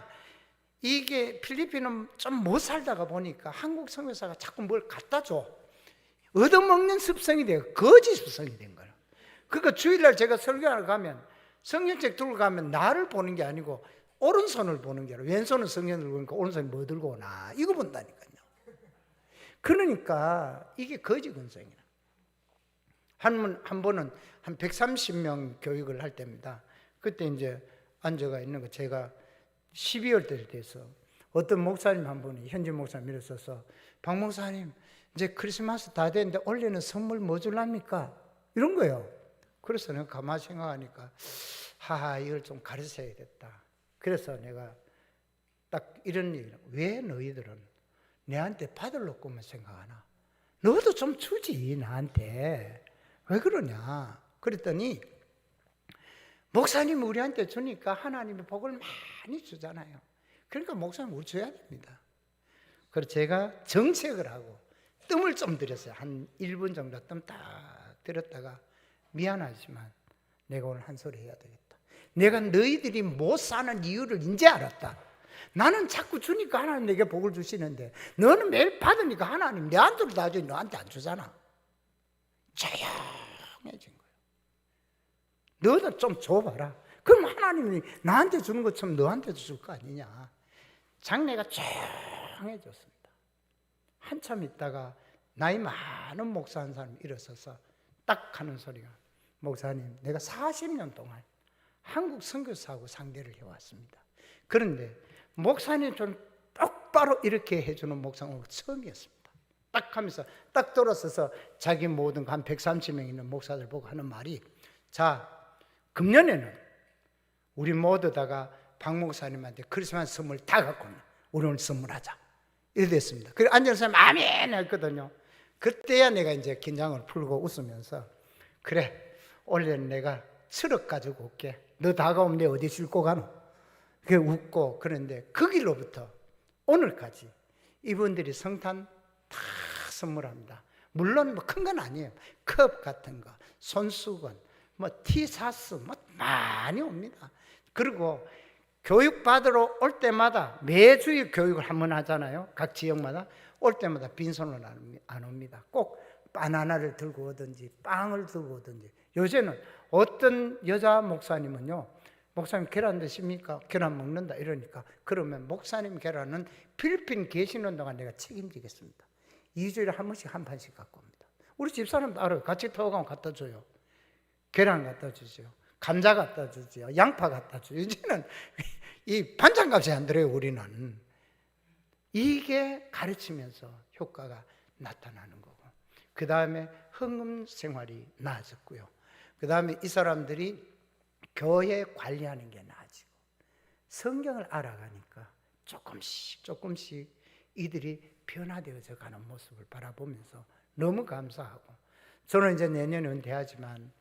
이게 필리핀은 좀 못 살다가 보니까 한국 선교사가 자꾸 뭘 갖다 줘. 얻어먹는 습성이 돼요. 거짓 습성이 된 거예요. 그러니까 주일날 제가 설교하러 가면 성경책 들고 가면 나를 보는 게 아니고 오른손을 보는 게 아니라 왼손은 성경을 들고 오니까 오른손이 뭐 들고 오나 이거 본다니까요. 그러니까 이게 거짓 근성이에요. 한 번은 한 130명 교육을 할 때입니다. 그때 이제 앉아가 있는 거 제가 12월 때 돼서 어떤 목사님 한 분이 현지 목사님 일어서서 박 목사님 이제 크리스마스 다 됐는데 올해는 선물 뭐 줄랍니까? 이런 거예요. 그래서 내가 가만히 생각하니까 이걸 좀 가르쳐야겠다. 그래서 내가 딱 이런 얘기를 왜 너희들은 내한테 받을 것만 생각하나? 너도 좀 주지 나한테. 왜 그러냐? 그랬더니 목사님이 우리한테 주니까 하나님의 복을 많이 주잖아요. 그러니까 목사님 우리 줘야 됩니다. 그래서 제가 정색을 하고 뜸을 좀 들였어요. 한 1분 정도 뜸 딱 들였다가 미안하지만 내가 오늘 한 소리 해야 되겠다. 내가 너희들이 못 사는 이유를 이제 알았다. 나는 자꾸 주니까 하나님 내게 복을 주시는데 너는 매일 받으니까 하나님 내한테로 다 줘. 너한테 안 주잖아. 조용해진 거예요. 너도 좀 줘봐라. 그럼 하나님이 나한테 주는 것처럼 너한테도 줄 거 아니냐. 장래가 조용해졌습니다. 한참 있다가 나이 많은 목사 한 사람이 일어서서 딱 하는 소리가, 목사님, 내가 40년 동안 한국 선교사하고 상대를 해왔습니다. 그런데 목사님 좀 똑바로 이렇게 해주는 목사는 처음이었습니다. 딱 하면서 딱 돌아서서 자기 모든 한 130명 있는 목사들 보고 하는 말이, 자, 금년에는 우리 모두 다가 박 목사님한테 크리스마스 선물 다 갖고 오면 우리 오늘 선물하자. 이래 됐습니다. 그래 앉은 사람 아멘 했거든요. 그때야 내가 이제 긴장을 풀고 웃으면서, 그래, 올해는 내가 트럭 가지고 올게. 너 다가오면 내 어디 싣고 가노? 그게 웃고. 그런데 그 길로부터 오늘까지 이분들이 성탄 다 선물합니다. 물론 뭐 큰 건 아니에요. 컵 같은 거, 손수건, 뭐 티사스 뭐 많이 옵니다. 그리고 교육 받으러 올 때마다 매주 교육을 한 번 하잖아요. 각 지역마다 올 때마다 빈손으로 안 옵니다. 꼭 바나나를 들고 오든지 빵을 들고 오든지. 요새는 어떤 여자 목사님은요, 목사님 계란 드십니까? 계란 먹는다 이러니까, 그러면 목사님 계란은 필리핀 계시는 동안 내가 책임지겠습니다. 2주일에 한 번씩 한 판씩 갖고 옵니다. 우리 집사람도 알아요. 같이 타고 갖다 줘요. 계란 갖다 주죠. 감자 갖다 주죠. 양파 갖다 주죠. 이제는 이 반찬값이 안 들어요. 우리는. 이게 가르치면서 효과가 나타나는 거고, 그 다음에 헌금 생활이 나아졌고요. 그 다음에 이 사람들이 교회 관리하는 게 나아지고, 성경을 알아가니까 조금씩 이들이 변화되어져 가는 모습을 바라보면서 너무 감사하고, 저는 이제 내년에 은퇴하지만,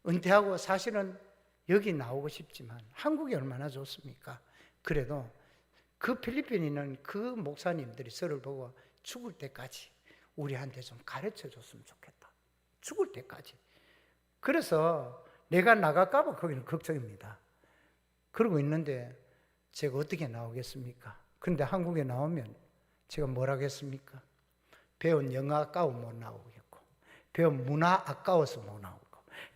은퇴하고 사실은 여기 나오고 싶지만 한국이 얼마나 좋습니까? 그래도 그 필리핀에 있는 그 목사님들이 저를 보고 죽을 때까지 우리한테 좀 가르쳐 줬으면 좋겠다. 죽을 때까지. 그래서 내가 나갈까 봐 거기는 걱정입니다. 그러고 있는데 제가 어떻게 나오겠습니까? 그런데 한국에 나오면 제가 뭘 하겠습니까? 배운 영어 아까워 못 나오겠고, 배운 문화 아까워서 못 나오고,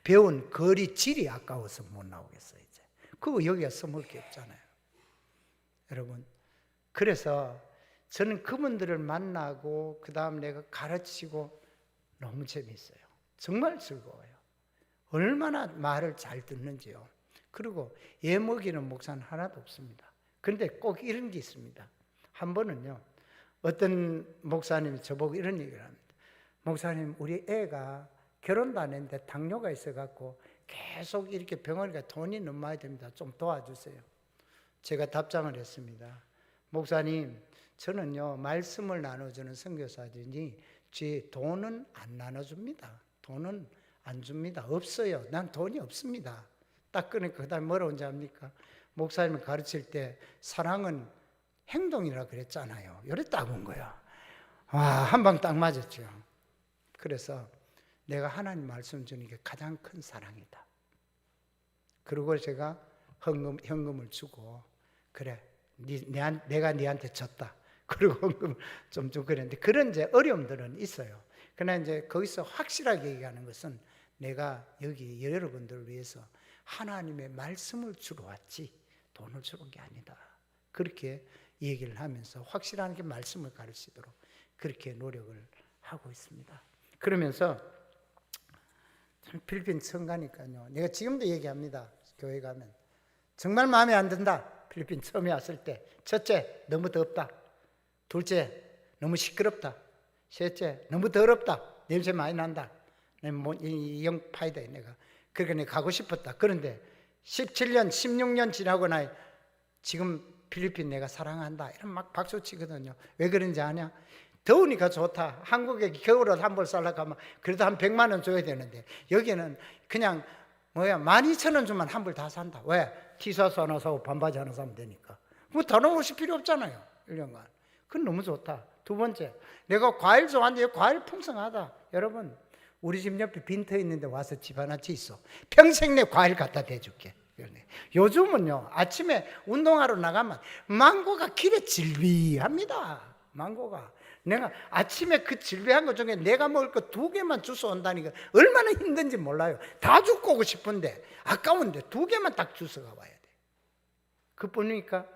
배운 거리 질이 아까워서 못 나오겠어요. 이제 그거 여기가 써먹을 게 없잖아요, 여러분. 그래서 저는 그분들을 만나고 그 다음 내가 가르치고 너무 재미있어요. 정말 즐거워요. 얼마나 말을 잘 듣는지요. 그리고 예먹이는 목사는 하나도 없습니다. 그런데 꼭 이런 게 있습니다. 한 번은요, 어떤 목사님이 저보고 이런 얘기를 합니다. 목사님, 우리 애가 결혼도 안 했는데 당뇨가 있어갖고 계속 이렇게 병원에 가 돈이 너무 많이 듭니다. 좀 도와주세요. 제가 답장을 했습니다. 목사님, 저는요, 말씀을 나눠주는 선교사들이 제 돈은 안 나눠줍니다. 돈은 안 줍니다. 없어요. 난 돈이 없습니다. 딱 그러니까 그 다음에 뭐라고 합니까? 목사님을 가르칠 때 사랑은 행동이라 그랬잖아요. 이래 딱 온 거야. 와, 한 방 딱 맞았죠. 그래서 내가 하나님 말씀 주는 게 가장 큰 사랑이다. 그리고 제가 현금을 주고, 그래, 내가 네한테 줬다. 그리고 헌금을 좀 주고 그랬는데, 그런 이제 어려움들은 있어요. 그러나 이제 거기서 확실하게 얘기하는 것은, 내가 여기 여러분들을 위해서 하나님의 말씀을 주러 왔지 돈을 주러 온 게 아니다. 그렇게 얘기를 하면서 확실한 게 말씀을 가르치도록 그렇게 노력을 하고 있습니다. 그러면서 참 필리핀 처음 가니까요, 내가 지금도 얘기합니다. 교회 가면 정말 마음에 안 든다. 필리핀 처음에 왔을 때, 첫째, 너무 덥다. 둘째, 너무 시끄럽다. 셋째, 너무 더럽다. 냄새 많이 난다. 영 파이다 내가. 그러니까 내가 가고 싶었다. 그런데 17년, 16년 지나고 나 지금 필리핀 내가 사랑한다. 이런 막 박수 치거든요. 왜 그런지 아냐? 더우니까 좋다. 한국에 겨울옷 한 벌 살라고 하면 그래도 한 100만 원 줘야 되는데, 여기는 그냥 12,000원 주면 한 벌 다 산다. 왜? 티셔츠 하나 사고 반바지 하나 사면 되니까. 뭐 다른 옷이 필요 없잖아요, 1년간. 그건 너무 좋다. 두 번째, 내가 과일 좋아하는데 과일 풍성하다. 여러분, 우리 집 옆에 빈터 있는데 와서 집 하나 짓어. 평생 내 과일 갖다 대줄게. 요즘은요, 아침에 운동하러 나가면 망고가 길에 질비합니다. 망고가. 내가 아침에 그 질비한 것 중에 내가 먹을 거 2개만 주워 온다니까 얼마나 힘든지 몰라요. 다 주고 오고 싶은데 아까운데 2개만 딱 주워가 와야 돼. 그뿐이니까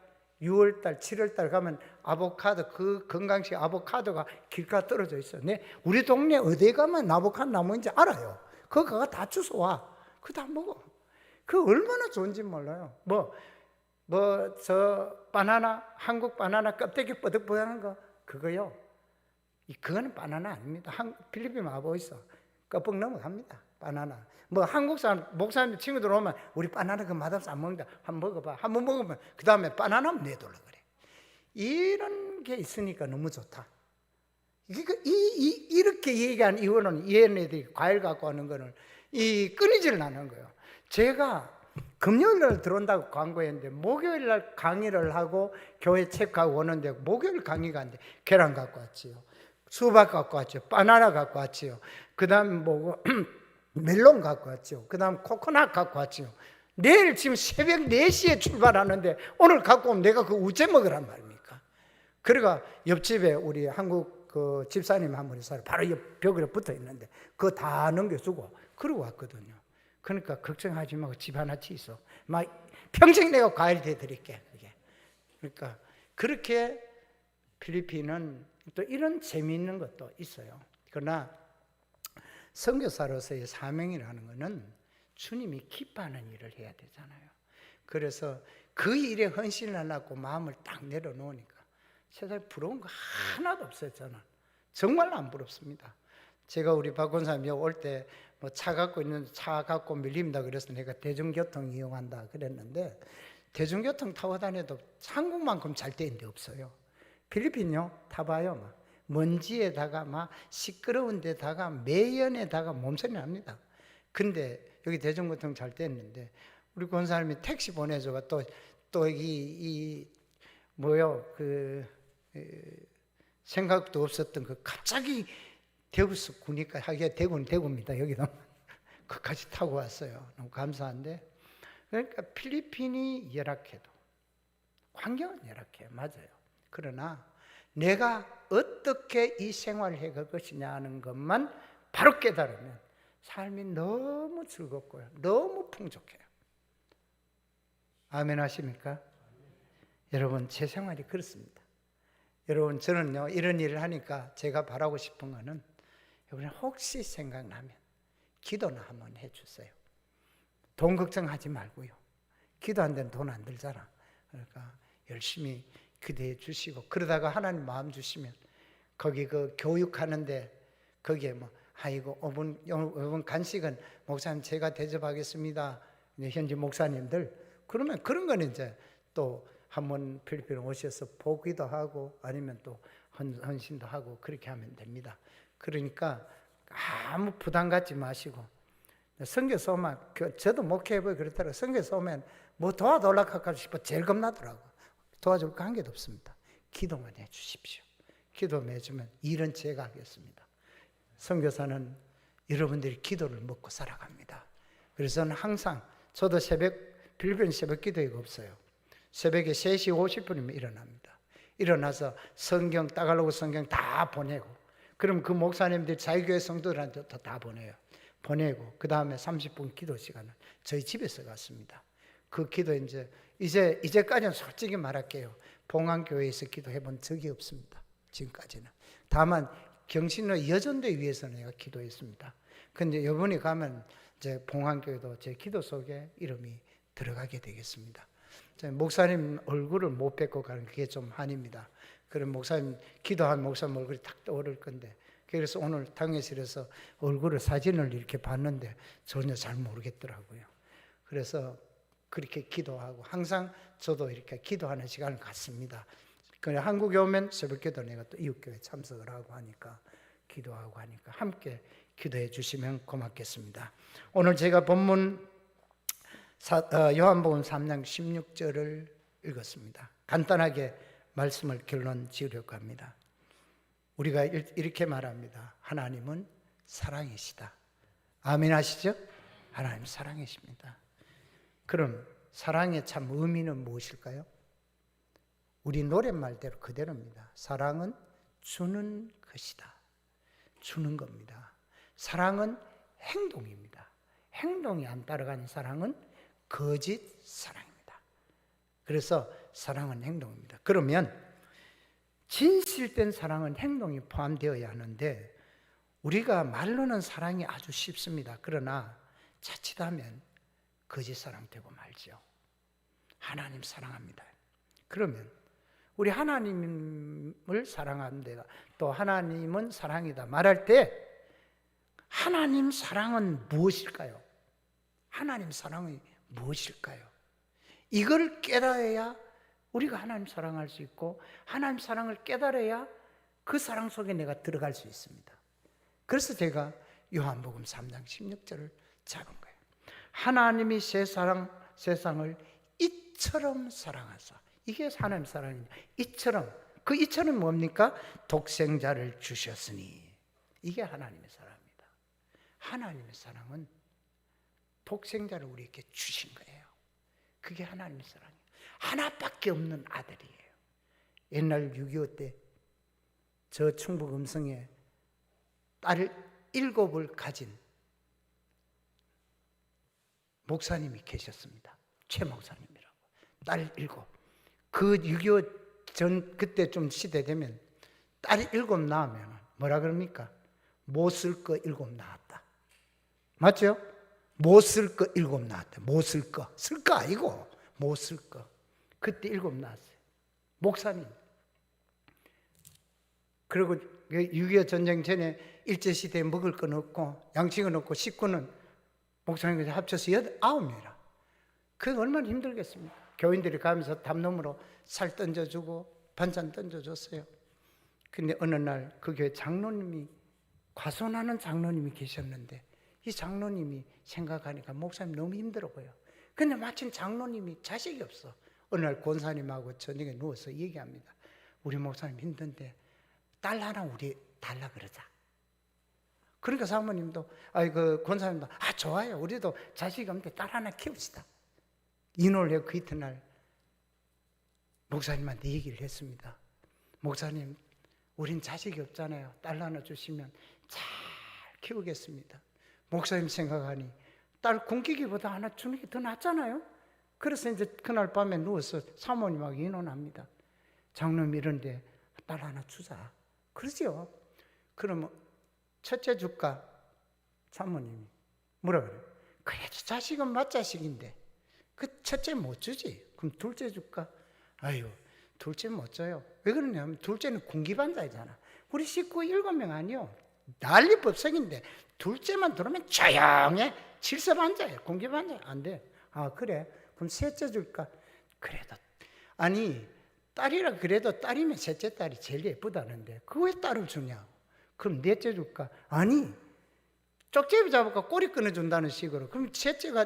6월달, 7월달 가면 아보카도, 그 건강식 아보카도가 길가 떨어져 있어요. 우리 동네 어디 가면 아보카도 나무인지 알아요. 그거 다 주워와. 그거 다 먹어. 그 얼마나 좋은지 몰라요. 바나나, 한국 바나나 껍데기 뻐득뻐득한 거, 그거요. 그거는 바나나 아닙니다. 필리핀 와보 있어. 껍벅 넘어갑니다. 바나나. 한국 사람, 목사님 친구들 오면 우리 바나나 그 맛없어 안 먹는다. 한번 먹어봐. 한번 먹으면 그 다음에 바나나면 내돌라 그래. 이런 게 있으니까 너무 좋다. 이렇게 얘기한 이유는 얘네들이 과일 갖고 하는 거는 끊이질 않는 거예요. 제가 금요일 날 들어온다고 광고했는데 목요일 날 강의를 하고 교회 체크하고 오는데 목요일 강의가 안 돼. 계란 갖고 왔지요. 수박 갖고 왔죠. 바나나 갖고 왔지요. 그 다음 멜론 갖고 왔죠. 그 다음 코코넛 갖고 왔죠. 내일 지금 새벽 4시에 출발하는데 오늘 갖고 오면 내가 그거 어째 먹으란 말입니까? 그러니까 옆집에 우리 한국 그 집사님 한 분이 살아요. 바로 옆 벽에 붙어 있는데 그거 다 넘겨주고 그러고 왔거든요. 그러니까 걱정하지 말고 집 하나치 있어. 평생 내가 과일 대드릴게. 그러니까 그렇게 필리핀은 또 이런 재미있는 것도 있어요. 그러나 선교사로서의 사명이라는 것은 주님이 기뻐하는 일을 해야 되잖아요. 그래서 그 일에 헌신을 하려고 마음을 딱 내려놓으니까 세상에 부러운 거 하나도 없어요. 저는 정말 안 부럽습니다. 제가 우리 박 권사님이 올 때 차 갖고 있는 차 갖고 밀립니다. 그래서 내가 대중교통 이용한다 그랬는데 대중교통 타고 다녀도 한국만큼 잘 되는 데 없어요. 필리핀요 타봐요. 먼지에다가 시끄러운 데다가 매연에다가 몸살이 납니다. 근데 여기 대중교통 잘 됐는데 우리 권사님이 택시 보내줘가 생각도 없었던 그 갑자기 대구서 구니까 하기가 대구는 대구입니다. 여기도 그까지 타고 왔어요. 너무 감사한데 그러니까 필리핀이 열악해도 환경은 열악해요. 맞아요. 그러나 내가 어떻게 이 생활을 해갈 것이냐 하는 것만 바로 깨달으면 삶이 너무 즐겁고요. 너무 풍족해요. 아멘 하십니까? 여러분 제 생활이 그렇습니다. 여러분 저는요 이런 일을 하니까 제가 바라고 싶은 거는 여러분 혹시 생각나면 기도나 한번 해주세요. 돈 걱정하지 말고요. 기도한 데는 돈 안 들잖아. 그러니까 열심히 기도해 주시고 그러다가 하나님 마음 주시면 거기 그 교육하는데 거기에 아이고 5분 간식은 목사님 제가 대접하겠습니다. 현지 목사님들 그러면 그런 거는 이제 또 한번 필리핀 오셔서 보기도 하고 아니면 또 헌신도 하고 그렇게 하면 됩니다. 그러니까 아무 부담 갖지 마시고 선교사 오면 저도 목회해보고 그렇더라고요. 선교사 오면 도와달라고 할까 싶어 제일 겁나더라고. 도와줄 거 한 개도 없습니다. 기도만 해 주십시오. 기도만 해주면 일은 제가 하겠습니다. 선교사는 여러분들이 기도를 먹고 살아갑니다. 그래서 저는 항상 저도 필리핀 새벽 기도회가 없어요. 새벽에 3시 50분이면 일어납니다. 일어나서 성경 따갈로그 성경 다 보내고 그럼 그 목사님들 자기 교회 성도들한테 다 보내요. 보내고 그 다음에 30분 기도 시간을 저희 집에서 갔습니다. 그 기도 이제까지는 솔직히 말할게요. 봉안교회에서 기도해 본 적이 없습니다. 지금까지는. 다만 경신로 여전대 위해서 내가 기도했습니다. 근데 이번에 가면 이제 봉안교회도 제 기도 속에 이름이 들어가게 되겠습니다. 목사님 얼굴을 못 뵙고 가는 그게 좀 한입니다. 그럼 목사님 기도한 목사님 얼굴이 탁 떠오를 건데 그래서 오늘 당회실에서 사진을 이렇게 봤는데 전혀 잘 모르겠더라고요. 그래서 그렇게 기도하고 항상 저도 이렇게 기도하는 시간을 갖습니다. 그냥 한국에 오면 새벽기도 내가 또 이웃교회 참석을 하고 하니까 기도하고 하니까 함께 기도해 주시면 고맙겠습니다. 오늘 제가 본문 요한복음 3장 16절을 읽었습니다. 간단하게 말씀을 결론 지으려고 합니다. 우리가 이렇게 말합니다. 하나님은 사랑이시다. 아멘 하시죠? 하나님 사랑이십니다. 그럼 사랑의 참 의미는 무엇일까요? 우리 노랫말대로 그대로입니다. 사랑은 주는 것이다. 주는 겁니다. 사랑은 행동입니다. 행동이 안 따라가는 사랑은 거짓 사랑입니다. 그래서 사랑은 행동입니다. 그러면 진실된 사랑은 행동이 포함되어야 하는데 우리가 말로는 사랑이 아주 쉽습니다. 그러나 자칫하면 거짓 사랑 되고 말죠. 하나님 사랑합니다. 그러면 우리 하나님을 사랑한다, 또 하나님은 사랑이다 말할 때 하나님 사랑은 무엇일까요? 하나님 사랑이 무엇일까요? 이걸 깨달아야 우리가 하나님 사랑할 수 있고 하나님 사랑을 깨달아야 그 사랑 속에 내가 들어갈 수 있습니다. 그래서 제가 요한복음 3장 16절을 잡은 거예요. 하나님이 세상을 이처럼 사랑하사. 이게 하나님 사랑입니다. 이처럼. 그 이처럼 뭡니까? 독생자를 주셨으니. 이게 하나님의 사랑입니다. 하나님의 사랑은 독생자를 우리에게 주신 거예요. 그게 하나님의 사랑이에요. 하나밖에 없는 아들이에요. 옛날 6.25 때 저 충북 음성에 딸 7을 가진 목사님이 계셨습니다. 최 목사님이라고. 딸 7. 그 6.25 전 그때 좀 시대 되면 딸이 7 낳으면 뭐라 그럽니까? 못 쓸 거 7 낳았다. 맞죠? 못 쓸 거 7 낳았다. 못 쓸 거. 쓸 거 아니고 못 쓸 거. 그때 7 낳았어요. 목사님. 그리고 6.25 전쟁 전에 일제시대에 먹을 건 없고 양식은 없고 식구는 목사님과 합쳐서 9명이라. 그게 얼마나 힘들겠습니까? 교인들이 가면서 담론으로 살 던져주고 반찬 던져줬어요. 근데 어느 날 그 교회 장로님이 과손하는 장로님이 계셨는데 이 장로님이 생각하니까 목사님 너무 힘들어 보여. 근데 마침 장로님이 자식이 없어. 어느 날 권사님하고 저녁에 누워서 얘기합니다. 우리 목사님 힘든데 딸 하나 우리 달라 그러자. 그러니까 사모님도 그 권사님도 좋아요. 우리도 자식이 없는데 딸 하나 키웁시다. 이노래 그 이튿날 목사님한테 얘기를 했습니다. 목사님, 우린 자식이 없잖아요. 딸 하나 주시면 잘 키우겠습니다. 목사님 생각하니 딸 굶기기보다 하나 주는 게 더 낫잖아요. 그래서 이제 그날 밤에 누워서 사모님하고 의논합니다. 장로님 이런데 딸 하나 주자. 그러죠. 그러면 첫째 줄까? 사모님이 뭐라 그래요? 그래도 자식은 맏자식인데 그 첫째 못 주지. 그럼 둘째 줄까? 아유, 둘째 못 줘요. 왜 그러냐면 둘째는 군기반자이잖아. 우리 식구 7명 아니요. 난리법석인데 둘째만 들어오면 조용해. 질서반자예요. 군기반자 안 돼. 그래. 그럼 셋째 줄까? 그래도 아니 딸이라 그래도 딸이면 셋째 딸이 제일 예쁘다는데 그거 왜 딸을 주냐? 그럼 넷째 줄까? 아니 쪽제비 잡아서 꼬리 끊어준다는 식으로. 그럼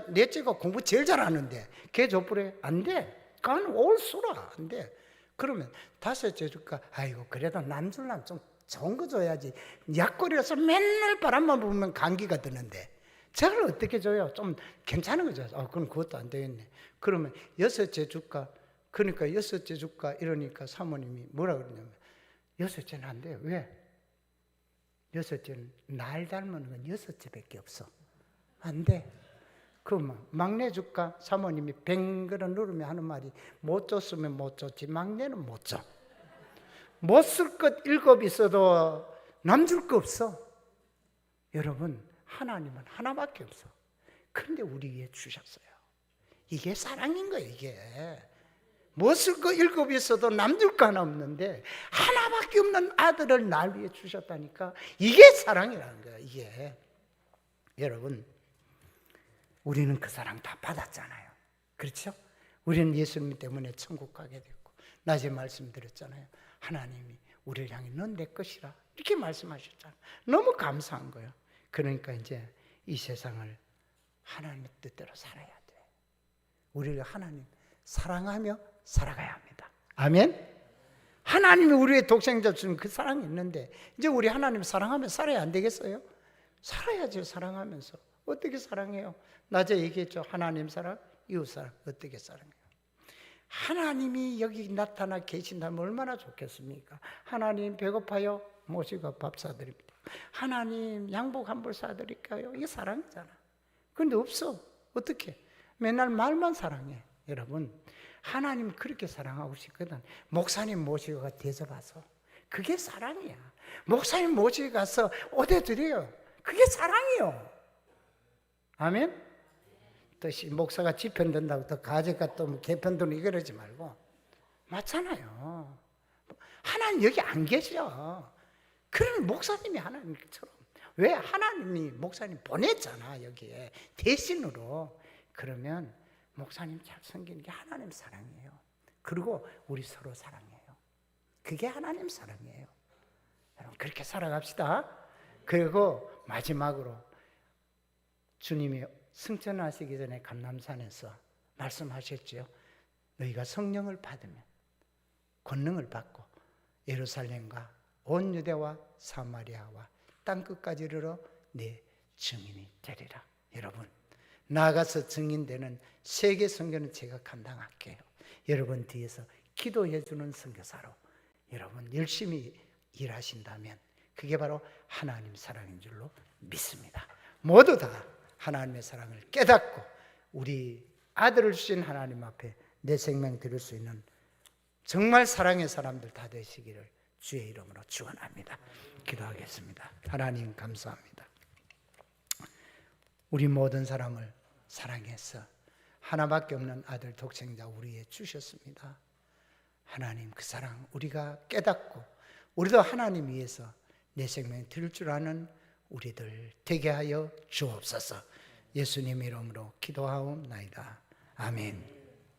넷째가 공부 제일 잘하는데 걔 줘버려? 안 돼. 그건 올수라 안 돼. 그러면 다섯째 줄까? 아이고 그래도 남줄남 좀 좋은 거 줘야지. 약골이라서 맨날 바람만 부으면 감기가 드는데 저걸 어떻게 줘요? 좀 괜찮은 거 줘야지. 그럼 그것도 안 되겠네. 그러면 여섯째 줄까? 그러니까 여섯째 줄까? 이러니까 사모님이 뭐라 그러냐면 여섯째는 안 돼요. 왜? 여섯째는 날 닮은 건 여섯째밖에 없어. 안 돼. 그러면 막내 줄까? 사모님이 뱅그러 누르며 하는 말이 못 줬으면 못 줬지 막내는 못 줘. 못 쓸 것 7 있어도 남 줄 거 없어. 여러분 하나님은 하나밖에 없어. 그런데 우리에게 주셨어요. 이게 사랑인 거예요. 이게 못 쓸 거 7 있어도 남 줄 거 하나 없는데 하나밖에 없는 아들을 날 위해 주셨다니까. 이게 사랑이라는 거예요. 이게 여러분 우리는 그 사랑 다 받았잖아요. 그렇죠? 우리는 예수님 때문에 천국 가게 됐고 낮에 말씀드렸잖아요. 하나님이 우리를 향해 넌 내 것이라 이렇게 말씀하셨잖아요. 너무 감사한 거예요. 그러니까 이제 이 세상을 하나님의 뜻대로 살아야 돼. 우리가 하나님 사랑하며 살아가야 합니다. 아멘? 하나님이 우리의 독생자 주는 그 사랑이 있는데 이제 우리 하나님 사랑하며 살아야 안 되겠어요? 살아야죠. 사랑하면서. 어떻게 사랑해요? 낮에 얘기했죠. 하나님 사랑, 이웃 사람 어떻게 사랑해요? 하나님이 여기 나타나 계신다면 얼마나 좋겠습니까? 하나님 배고파요? 모시고 밥 사드립니다. 하나님 양복 한 벌 사드릴까요? 이게 사랑이잖아. 그런데 없어. 어떻게? 맨날 말만 사랑해. 여러분, 하나님 그렇게 사랑하고 싶거든. 목사님 모시고 가 대접하소. 그게 사랑이야. 목사님 모시고 가서 오대 드려요. 그게 사랑이요. 아멘? 또 목사가 지편 든다고 또 가져가 또 개편 드는 이러지 말고. 맞잖아요. 하나님 여기 안 계셔. 그러면 목사님이 하나님처럼. 왜? 하나님이 목사님 보냈잖아, 여기에. 대신으로. 그러면 목사님 잘 섬기는 게 하나님 사랑이에요. 그리고 우리 서로 사랑해요. 그게 하나님 사랑이에요. 여러분, 그렇게 살아갑시다. 그리고 마지막으로 주님이 승천하시기 전에 감람산에서 말씀하셨죠. 너희가 성령을 받으면 권능을 받고 예루살렘과 온 유대와 사마리아와 땅끝까지 이르러 내 증인이 되리라. 여러분, 나아가서 증인되는 세계 선교는 제가 감당할게요. 여러분 뒤에서 기도해 주는 선교사로 여러분 열심히 일하신다면 그게 바로 하나님 사랑인 줄로 믿습니다. 모두 다 하나님의 사랑을 깨닫고 우리 아들을 주신 하나님 앞에 내 생명 드릴 수 있는 정말 사랑의 사람들 다 되시기를 주의 이름으로 축원합니다. 기도하겠습니다. 하나님 감사합니다. 우리 모든 사람을 사랑해서 하나밖에 없는 아들 독생자 우리에 주셨습니다. 하나님 그 사랑 우리가 깨닫고 우리도 하나님 위해서 내 생명 드릴 줄 아는 우리들 되게 하여 주옵소서. 예수님 이름으로 기도하옵나이다. 아멘.